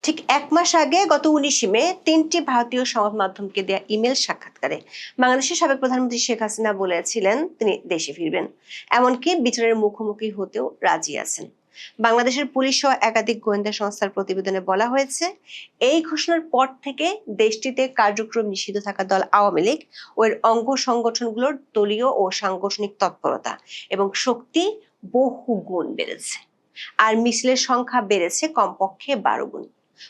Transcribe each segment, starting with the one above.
ঠিক ১ মাস আগে গত ১৯ মে ৩টি ভারতীয় সংবাদ মাধ্যমকে দেয়া ইমেল সাক্ষাৎকারে বাংলাদেশের সাবেক প্রধানমন্ত্রী শেখ হাসিনা বলেছিলেন তিনি দেশে ফিরবেন, এমনকি বিচারের মুখোমুখি হতেও রাজি আছেন। বাংলাদেশের পুলিশ সহ একাধিক গোয়েন্দা সংস্থার প্রতিবেদনে বলা হয়েছে, এই ঘোষণার পর থেকে দেশটিতে কার্যক্রম নিষিদ্ধ থাকা দল আওয়ামী লীগ ও এর অঙ্গ সংগঠনগুলোর দলীয় ও সাংগঠনিক তৎপরতা এবং শক্তি বহু গুণ বেড়েছে, আর মিছিলের সংখ্যা বেড়েছে কমপক্ষে ১২ গুণ।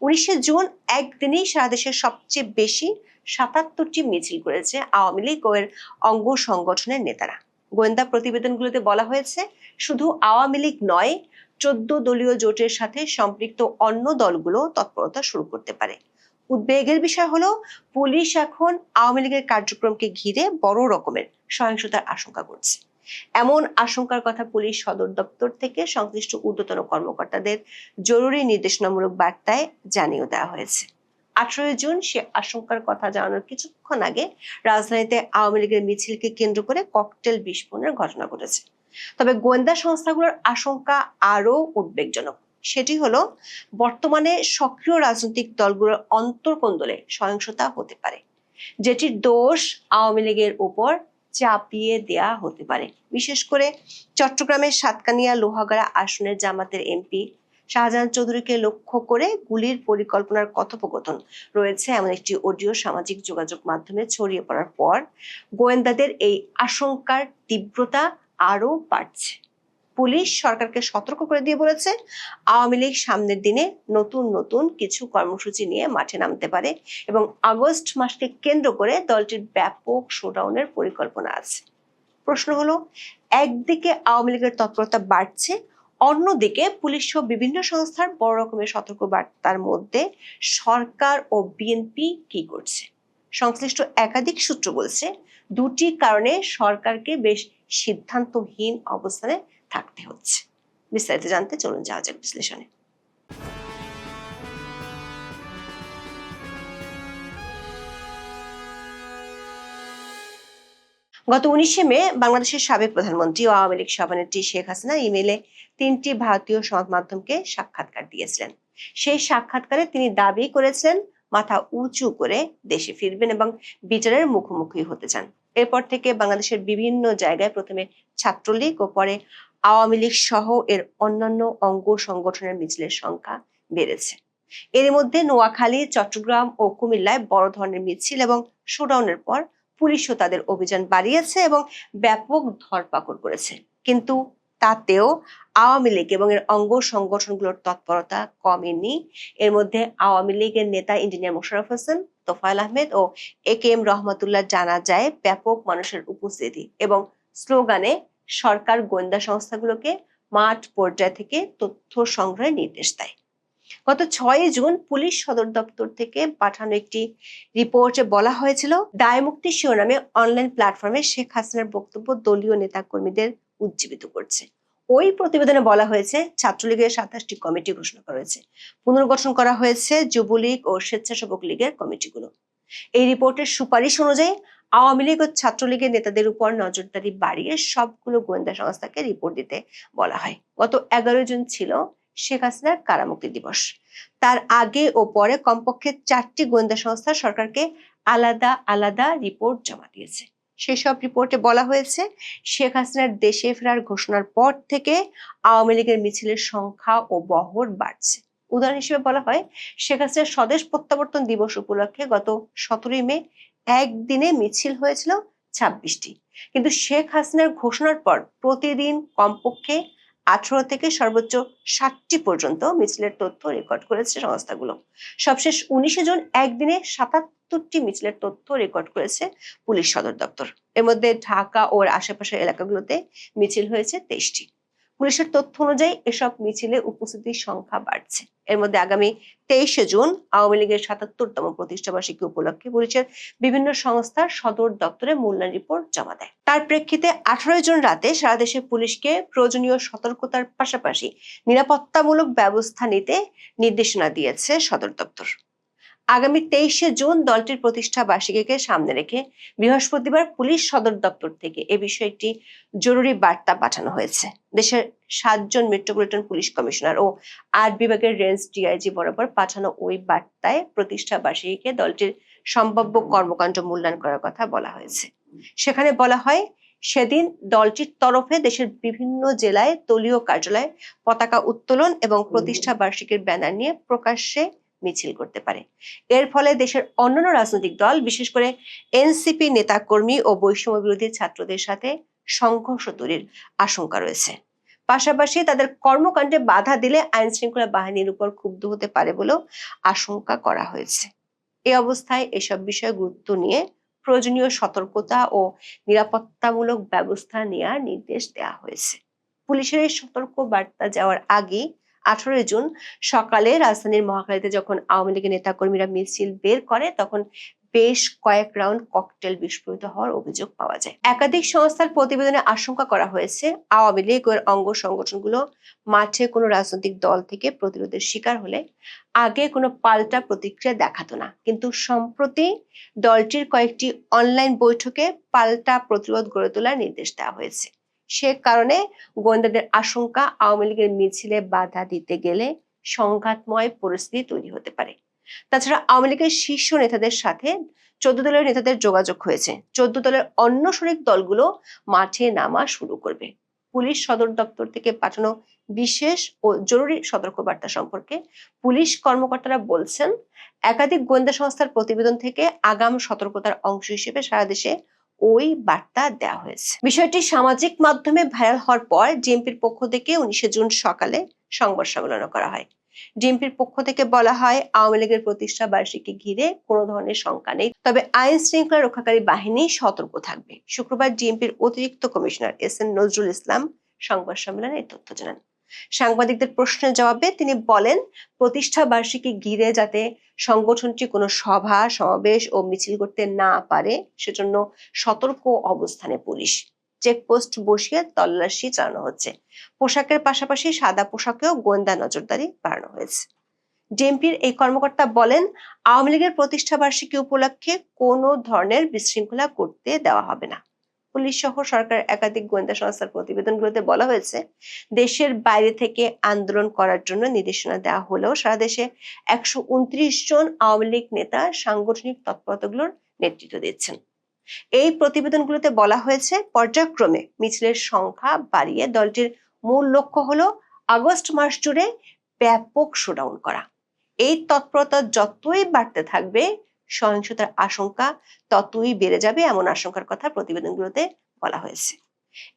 ১৯শে জুন একদিনেই সারা দেশের সবচেয়ে বেশি ৭৭টি মিছিল করেছে আওয়ামী লীগ ও এর অঙ্গ সংগঠনের নেতারা। গোয়েন্দা প্রতিবেদনগুলোতে বলা হয়েছে, শুধু আওয়ামী লীগ নয়, ১৪ দলীয় জোটের সাথে সম্পৃক্ত অন্য দলগুলো তৎপরতা শুরু করতে পারে। উদ্বেগের বিষয় হলো, পুলিশ এখন আওয়ামী লীগের কার্যক্রমকে ঘিরে বড় রকমের সহিংসতার আশঙ্কা করছে। এমন আশঙ্কার কথা পুলিশ সদর দপ্তর থেকে সংশ্লিষ্ট ঊর্ধ্বতন কর্মকর্তাদের জরুরি নির্দেশনামূলক বার্তায় জানিয়ে দেওয়া হয়েছে। ১৮ জুন সে আশঙ্কার কথা জানানোর কিছুক্ষণ আগে রাজধানীতে আওয়ামী লীগের মিছিলকে কেন্দ্র করে ককটেল বিস্ফোরণের ঘটনা ঘটেছে। তবে গোয়েন্দা সংস্থাগুলোর আশঙ্কা আরো উদ্বেগজনক। সেটি হলো, বর্তমানে সক্রিয় রাজনৈতিক দলগুলোর অন্তর্কোন্দলে সহিংসতা হতে পারে, যেটির দোষ আওয়ামী লীগের উপর চাপিয়ে দেয়া হতে পারে। বিশেষ করে চট্টগ্রামের সাতকানিয়া লোহাগাড়া আসনের জামাতের এমপি শাহজাহান চৌধুরীকে লক্ষ্য করে গুলির পরিকল্পনার কথোপকথন রয়েছে এমন একটি অডিও সামাজিক যোগাযোগ মাধ্যমে ছড়িয়ে পড়ার পর গোয়েন্দাদের এই আশঙ্কার তীব্রতা আরো বাড়ছে। পুলিশ সরকারকে সতর্ক করে দিয়ে বলেছে, আওয়ামী লীগ সামনের দিনে নতুন নতুন কিছু কর্মসূচি নিয়ে মাঠে নামতে পারে এবং আগস্ট মাসকে কেন্দ্র করে দলটির ব্যাপক শোডাউনের পরিকল্পনা আছে। প্রশ্ন হলো, একদিকে আওয়ামী লীগের তৎপরতা বাড়ছে, অন্যদিকে পুলিশ সহ বিভিন্ন সংস্থার বড় রকমের সতর্ক বার্তার মধ্যে সরকার ও বিএনপি কি করছে? সংশ্লিষ্ট একাধিক সূত্র বলছে, দুটি কারণে সরকারকে বেশ সিদ্ধান্তহীন অবস্থানে থাকতে হচ্ছে। বিস্তারিত জানতে চলুন যাওয়া যাক বিশ্লেষণে। গত ১৯ মে বাংলাদেশের সাবেক প্রধানমন্ত্রী ও আওয়ামী লীগ সভানেত্রী শেখ হাসিনা ইমেলে ৩টি ভারতীয় সংবাদ মাধ্যমকে সাক্ষাৎকার দিয়েছিলেন। সেই সাক্ষাৎকারে তিনি দাবি করেছিলেন, মাথা উঁচু করে দেশে ফিরবেন এবং বিচারের মুখোমুখি হতে চান। এরপর থেকে বাংলাদেশের বিভিন্ন জায়গায় প্রথমে ছাত্রলীগ ও পরে আওয়ামী লীগ সহ এর অন্যান্য অঙ্গ সংগঠনের মিছিলের সংখ্যা বেড়েছে। এর মধ্যে নোয়াখালী, চট্টগ্রাম ও কুমিল্লায় বড় ধরনের মিছিল এবং শোডাউনের পর পুলিশও তাদের অভিযান বাড়িয়েছে এবং ব্যাপক ধরপাকড় করেছে। কিন্তু তাতেও আওয়ামী লীগ এবং এর অঙ্গ সংগঠনগুলোর তৎপরতা কমেনি। এর মধ্যে আওয়ামী লীগের নেতা ইঞ্জিনিয়ার মোশাররফ হোসেন, তোফায়েল আহমেদ ও একেএম রহমতুল্লাহ জানা যায় ব্যাপক মানুষের উপস্থিতি এবং স্লোগানে সরকার গোয়েন্দা সংস্থাগুলোকে মাঠ পর্যায় থেকে তথ্য সংগ্রহের নির্দেশ দেয়। গত ৬ জুন পুলিশ সদর দপ্তর থেকে পাঠানো একটি রিপোর্টে বলা হয়েছিল, দায়মুক্তি শিরোনামে অনলাইন প্ল্যাটফর্মে শেখ হাসিনার বক্তব্য দলীয় নেতাকর্মীদের উজ্জীবিত করছে। ওই প্রতিবেদনে বলা হয়েছে, ছাত্রলীগের ২৭টি কমিটি ঘোষণা করা হয়েছে, পুনর্গঠন করা হয়েছে যুবলীগ ও স্বেচ্ছাসেবক লীগের কমিটিগুলো। এই রিপোর্টের সুপারিশ অনুযায়ী আওয়ামী লীগ ও ছাত্রলীগের নেতাদের উপর নজরদারি বাড়িয়ে সবগুলো গোয়েন্দা সংস্থাকে রিপোর্ট দিতে বলা হয়। গত ১১ জুন ছিল শেখ হাসিনার কারামুক্তি দিবস। তার আগে ও পরে কমপক্ষে ৪টি গোয়েন্দা সংস্থা সরকারকে আলাদা আলাদা রিপোর্ট জমা দিয়েছে। সেসব রিপোর্টে বলা হয়েছে, শেখ হাসিনার দেশে ফেরার ঘোষণার পর থেকে আওয়ামী লীগের মিছিলের সংখ্যা ও বহর বাড়ছে। উদাহরণ হিসেবে বলা হয়, শেখ হাসিনার স্বদেশ প্রত্যাবর্তন দিবস উপলক্ষে গত ১৭ মে একদিনে মিছিল হয়েছিল ২৬টি, কিন্তু শেখ হাসিনার ঘোষণার পর প্রতিদিন কমপক্ষে ১৮ থেকে সর্বোচ্চ ৬০টি পর্যন্ত মিছিলের তথ্য রেকর্ড করেছে সংস্থাগুলো। সবশেষ ১৯ জুন একদিনে ৭৭টি মিছিলের তথ্য রেকর্ড করেছে পুলিশ সদর দপ্তর। এর মধ্যে ঢাকা ও আশেপাশের এলাকাগুলোতে মিছিল হয়েছে ২৩টি। পুলিশের তথ্য অনুযায়ী এসব মিছিলে উপস্থিতির সংখ্যা বাড়ছে। এর মধ্যে আগামী ২৩ জুন আওয়ামী লীগের ৭৭তম প্রতিষ্ঠাবার্ষিকী উপলক্ষে পুলিশের বিভিন্ন সংস্থার সদর দপ্তরে মূল্যায়ন রিপোর্ট জমা দেয়। তার প্রেক্ষিতে ১৮ জুন রাতে সারা দেশে পুলিশকে প্রয়োজনীয় সতর্কতার পাশাপাশি নিরাপত্তামূলক ব্যবস্থা নিতে নির্দেশনা দিয়েছে সদর দপ্তর। আগামী 23শে জুন দলটির প্রতিষ্ঠা বার্ষিকীকে সামনে রেখে বৃহস্পতিবার পুলিশ সদর দপ্তর থেকে এ বিষয়ে একটি জরুরি বার্তা পাঠানো হয়েছে। দেশের 7 জন মেট্রোপলিটন পুলিশ কমিশনার ও 8 বিভাগের রেঞ্জ ডিআইজি বরাবর পাঠানো ওই বার্তায় প্রতিষ্ঠা বার্ষিকীকে দলটির সম্ভাব্য কর্মকাণ্ড মূল্যায়ন করার কথা বলা হয়েছে। সেখানে বলা হয়, সেদিন দলটির তরফে দেশের বিভিন্ন জেলায় দলীয় কার্যালয়ে পতাকা উত্তোলন এবং প্রতিষ্ঠা বার্ষিকীর ব্যানার নিয়ে প্রকাশ্যে মিছিল করতে পারে। এর ফলে দেশের অন্যান্য রাজনৈতিক দল, বিশেষ করে এনসিপি নেতাকর্মী ও বৈষম্য বিরোধী ছাত্রদের সাথে সংঘর্ষ তৈরির আশঙ্কা রয়েছে। পাশাপাশি তাদের কর্মকাণ্ডে বাধা দিলে আইন শৃঙ্খলা বাহিনীর উপর ক্ষুব্ধ হতে পারে বলেও আশঙ্কা করা হয়েছে। এই অবস্থায় এসব বিষয়ে গুরুত্ব নিয়ে প্রয়োজনীয় সতর্কতা ও নিরাপত্তামূলক ব্যবস্থা নেওয়ার নির্দেশ দেওয়া হয়েছে। পুলিশের এই সতর্ক বার্তা যাওয়ার আগে 18 জুন সকালে রাজধানীর মহাখালীতে যখন আওয়ামী লীগের নেতাকর্মীরা মিছিল বের করে, তখন বেশ কয়েক রাউন্ড ককটেল বিস্ফোরিত হওয়ার অভিযোগ পাওয়া যায়। একাধিক সংস্থার প্রতিবেদনে আশঙ্কা করা হয়েছে, আওয়ামী লীগ এর অঙ্গ সংগঠনগুলো মাঠে কোনো রাজনৈতিক দল থেকে প্রতিরোধের শিকার হলে আগে কোনো পাল্টা প্রতিক্রিয়া দেখাতো না, কিন্তু সম্প্রতি দলটির কয়েকটি অনলাইন বৈঠকে পাল্টা প্রতিরোধ গড়ে তোলার নির্দেশ দেওয়া হয়েছে। সে কারণে গোয়েন্দাদের আশঙ্কা, আওয়ামী লীগের মিছিলে বাধা দিতে গেলে সংঘাতময় পরিস্থিতি তৈরি হতে পারে। তাছাড়া আওয়ামী লীগের শীর্ষ নেতাদের সাথে 14 দলের নেতাদের যোগাযোগ হয়েছে। 14 দলের অন্য শরিক দলগুলো মাঠে নামা শুরু করবে। পুলিশ সদর দপ্তর থেকে পাঠানো বিশেষ ও জরুরি সতর্কবার্তা সম্পর্কে পুলিশ কর্মকর্তারা বলছেন, একাধিক গোয়েন্দা সংস্থার প্রতিবেদন থেকে আগাম সতর্কতার অংশ হিসেবে সারা দেশে ওই বার্তা দেওয়া হয়েছে। বিষয়টি সামাজিক মাধ্যমে ভাইরাল হওয়ার পর ডিএমপির পক্ষ থেকে 19 জুন সকালে সংবাদ সম্মেলন করা হয়। ডিএমপির পক্ষ থেকে বলা হয়, আওয়ামী লীগের প্রতিষ্ঠা বার্ষিকী ঘিরে কোনো ধরনের শঙ্কা নেই, তবে আইন শৃঙ্খলা রক্ষাকারী বাহিনী সতর্ক থাকবে। শুক্রবার ডিএমপির অতিরিক্ত কমিশনার এস.এন. নজরুল ইসলাম সংবাদ সম্মেলনে এই তথ্য জানান। সাংবাদিকদের প্রশ্নের জবাবে তিনি বলেন, প্রতিষ্ঠা বার্ষিকী ঘিরে যাতে সংগঠনটি কোনো সভা, সমাবেশ ও মিছিল করতে না পারে সেজন্য সতর্ক অবস্থানে পুলিশ। চেকপোস্ট বসিয়ে তল্লাশি চালানো হচ্ছে। পোশাকের পাশাপাশি সাদা পোশাকেও গোয়েন্দা নজরদারি বাড়ানো হয়েছে। ডিএমপির এই কর্মকর্তা বলেন, আওয়ামী লীগের প্রতিষ্ঠা বার্ষিকী উপলক্ষে কোনো ধরনের বিশৃঙ্খলা করতে দেওয়া হবে না। পুলিশ সহ সরকারের একাধিক গোয়েন্দা সংস্থার প্রতিবেদনগুলোতে বলা হয়েছে, দেশের বাইরে থেকে আন্দোলন করার জন্য নির্দেশনা দেওয়া হলেও সারা দেশে 129 জন আওয়ামী লীগ নেতা সাংগঠনিক তৎপরতাগুলোর নেতৃত্ব দিচ্ছেন। এই প্রতিবেদনগুলোতে বলা হয়েছে, পর্যায়ক্রমে মিছিলের সংখ্যা বাড়িয়ে দলটির মূল লক্ষ্য হলো আগস্ট মাস জুড়ে ব্যাপক শোডাউন করা। এই তৎপরতা যতই বাড়তে থাকবে, সহিংসতার আশঙ্কা ততই বেড়ে যাবে, এমন আশঙ্কার কথা প্রতিবেদনগুলোতে বলা হয়েছে।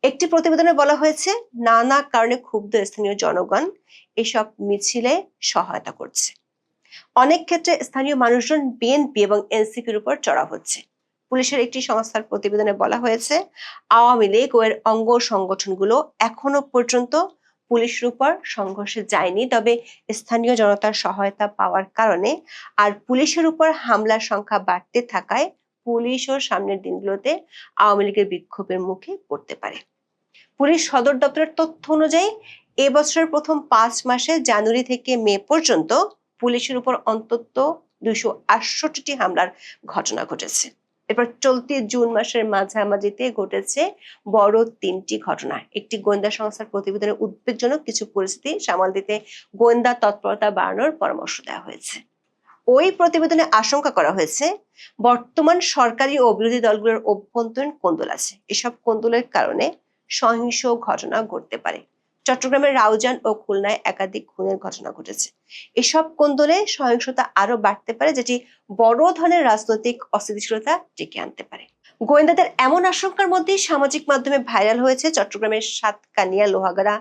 একটি প্রতিবেদনে বলা হয়েছে, নানা কারণে ক্ষুব্ধ স্থানীয় জনগণ এসব মিছিলে সহায়তা করছে। অনেক ক্ষেত্রে স্থানীয় মানুষজন বিএনপি এবং এনসিপির উপর চড়াও হচ্ছে। পুলিশের একটি সংস্থার প্রতিবেদনে বলা হয়েছে, আওয়ামী লীগ ও এর অঙ্গ সংগঠনগুলো এখনো পর্যন্ত পুলিশের উপর সংঘর্ষে যায়নি, তবে স্থানীয় জনতার সহায়তা পাওয়ার কারণে আর পুলিশের উপর হামলার সংখ্যা বাড়তে থাকায় পুলিশও সামনের দিনগুলোতে আওয়ামী লীগের বিক্ষোভের মুখে পড়তে পারে। পুলিশ সদর দপ্তরের তথ্য অনুযায়ী এবছরের প্রথম 5 মাসে জানুয়ারি থেকে মে পর্যন্ত পুলিশের উপর অন্তত 268টি হামলার ঘটনা ঘটেছে। এরপর চলতি জুন মাসের মাঝামাঝিতে ঘটেছে বড় 3টি ঘটনা। একটি গোয়েন্দা সংস্থার প্রতিবেদনে উদ্বেগজনক কিছু পরিস্থিতি সামাল দিতে গোয়েন্দা তৎপরতা বাড়ানোর পরামর্শ দেওয়া হয়েছে। ওই প্রতিবেদনে আশঙ্কা করা হয়েছে, বর্তমান সরকারি ও বিরোধী দলগুলোর অভ্যন্তরীণ কোন্দল আছে। এসব কোন্দলের কারণে সহিংস ঘটনা ঘটতে পারে। চট্টগ্রামের রাউজান ও খুলনায় একাধিক খুনের ঘটনা ঘটেছে। এসব কোন্দলে সহিংসতা আরো বাড়তে পারে, যেটি বড় ধরনের রাজনৈতিক অস্থিতিশীলতা ডেকে আনতে পারে। গোয়েন্দাদের এমন আশঙ্কার মধ্যেই সামাজিক মাধ্যমে ভাইরাল হয়েছে চট্টগ্রামের সাতকানিয়া লোহাগাড়া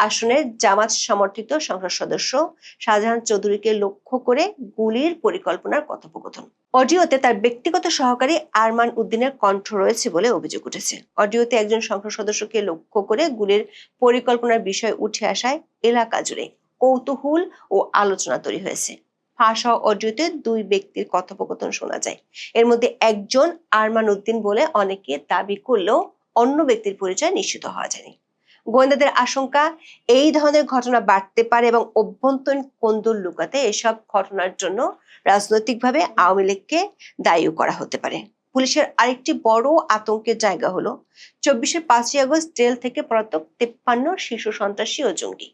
আসনের জামাত সমর্থিত সংসদ সদস্য শাহজাহান চৌধুরীকে লক্ষ্য করে গুলির পরিকল্পনার কথোপকথন। অডিওতে তার ব্যক্তিগত সহকারী আরমান উদ্দিনের কণ্ঠ রয়েছে বলে অভিযোগ উঠেছে। অডিওতে একজন সংসদ সদস্যকে লক্ষ্য করে গুলির পরিকল্পনার বিষয় উঠে আসায় এলাকা জুড়ে কৌতূহল ও আলোচনা তৈরি হয়েছে। ফাঁস হওয়া অডিওতে 2 ব্যক্তির কথোপকথন শোনা যায়। এর মধ্যে একজন আরমান উদ্দিন বলে অনেকে দাবি করলেও অন্য ব্যক্তির পরিচয় নিশ্চিত হওয়া যায়নি। গোয়েন্দাদের আশঙ্কা এই ধরনের ঘটনা বাড়তে পারে এবং অভ্যন্তরীণ কোন্দল লুকাতে এসব ঘটনার জন্য রাজনৈতিকভাবে আওয়ামী লীগকে দায়ী করা হতে পারে। পুলিশের আরেকটি বড় আতঙ্কের জায়গা হলো 24-এর 5ই আগস্ট জেল থেকে পলাতক 53 শীর্ষ সন্ত্রাসী ও জঙ্গি।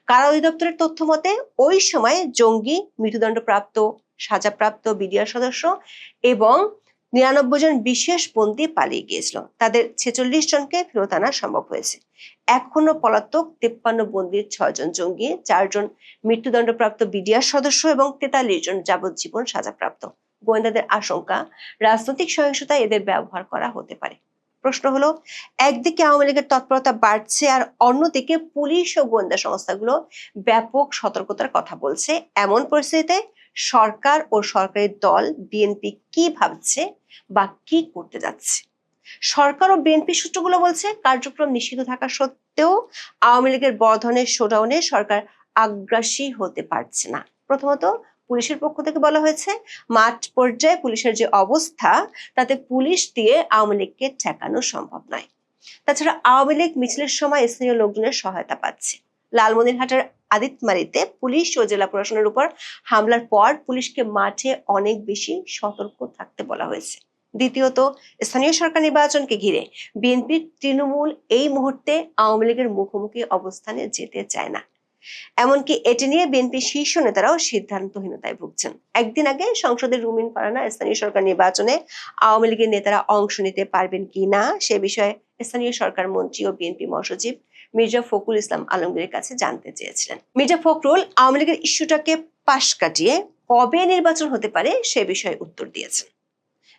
কারা অধিদপ্তরের তথ্য মতে ওই সময় জঙ্গি, মৃত্যুদণ্ডপ্রাপ্ত, সাজাপ্রাপ্ত বিডিআর সদস্য এবং 99 জন বিশেষ বন্দী পালিয়ে গিয়েছিল। তাদের 46 জনকে ফেরত আনা সম্ভব হয়েছে। এখনো পলাতক 53 বন্দীর 6 জন জঙ্গি, 4 জন মৃত্যুদণ্ডপ্রাপ্ত বিডিআর সদস্য এবং 43 জন যাবজ্জীবন সাজাপ্রাপ্ত। গোয়েন্দাদের আশঙ্কা রাজনৈতিক সহিংসতায় এদের ব্যবহার করা হতে পারে। প্রশ্ন হলো, একদিকে আওয়ামী লীগের তৎপরতা বাড়ছে আর অন্যদিকে পুলিশ ও গোয়েন্দা সংস্থাগুলো ব্যাপক সতর্কতার কথা বলছে। এমন পরিস্থিতিতে সরকার ও সরকারি দল বিএনপি কি ভাবছে বা কি করতে যাচ্ছে? সরকার ও বিএনপি সূত্রগুলো বলছে, কার্যক্রম নিষিদ্ধ থাকা সত্ত্বেও আওয়ামী লীগের বড় ধরনের শোডাউনে সরকার আগ্রাসী হতে পারছে না। প্রথমত, পুলিশের পক্ষ থেকে বলা হয়েছে, মাঠ পর্যায়ে পুলিশের যে অবস্থা তাতে পুলিশ দিয়ে আওয়ামী লীগকে ঠেকানো সম্ভব নয়। তাছাড়া আওয়ামী লীগ মিছিলের সময় স্থানীয় লোকজনের সহায়তা পাচ্ছে। লালমনিরহাটের আদিতমারিতে পুলিশ ও জেলা প্রশাসনের উপর হামলার পর পুলিশকে মাঠে অনেক বেশি সতর্ক থাকতে বলা হয়েছে। দ্বিতীয়ত, স্থানীয় সরকার নির্বাচনকে ঘিরে বিএনপি তৃণমূল এই মুহূর্তে আওয়ামী লীগের মুখোমুখি অবস্থানে যেতে চায় না। এমনকি এটি নিয়ে বিএনপি শীর্ষ নেতারাও সিদ্ধান্তহীনতায় ভুগছেন। একদিন আগে সংসদের রুমিন ফারহানা স্থানীয় সরকার নির্বাচনে আওয়ামী লীগের নেতারা অংশ নিতে পারবেন কি না সে বিষয়ে স্থানীয় সরকার মন্ত্রী ও বিএনপি মহাসচিব মির্জা ফখরুল ইসলাম আলমগীরের কাছে জানতে চেয়েছিলেন। মির্জা ফখরুল আওয়ামী লীগের ইস্যুটাকে পাশ কাটিয়ে কবে নির্বাচন হতে পারে সে বিষয়ে উত্তর দিয়েছেন।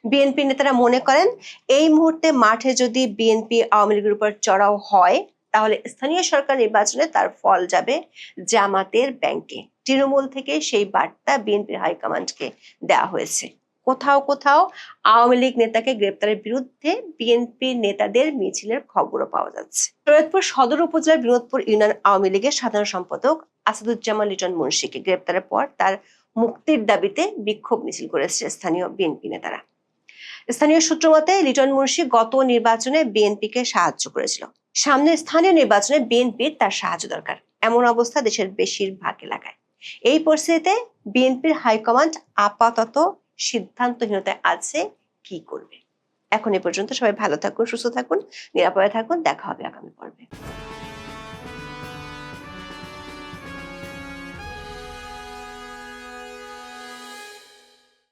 বিএনপি নেতারা মনে করেন, এই মুহূর্তে মাঠে যদি বিএনপি আওয়ামী লীগের উপর চড়াও হয় তাহলে স্থানীয় সরকার নির্বাচনে তার ফল যাবে জামাতের ব্যাংকে। তৃণমূল থেকে সেই বার্তা বিএনপির হাইকমান্ডকে দেওয়া হয়েছে। কোথাও কোথাও আওয়ামী লীগ নেতাকে গ্রেপ্তারের বিরুদ্ধে বিএনপি নেতাদের মিছিলের খবরও পাওয়া যাচ্ছে। শরীয়তপুর সদর উপজেলার বিনোদপুর ইউনিয়ন আওয়ামী লীগের সাধারণ সম্পাদক আসাদুজ্জামান লিটন মুন্সিকে গ্রেপ্তারের পর তার মুক্তির দাবিতে বিক্ষোভ মিছিল করেছে স্থানীয় বিএনপি নেতারা। স্থানীয় সূত্র মতে, লিটন মুন্সি গত নির্বাচনে বিএনপিকে সাহায্য করেছিল। সামনের স্থানীয় নির্বাচনে বিএনপির তার সাহায্য দরকার, এমন অবস্থা দেশের বেশিরভাগ এলাকায়। এই পরিস্থিতিতে বিএনপির হাইকমান্ড আপাতত সিদ্ধান্তহীনতায় আছে, কি করবে। এখন এ পর্যন্ত। সবাই ভালো থাকুন, সুস্থ থাকুন, নিরাপদে থাকুন। দেখা হবে আগামী পর্বে।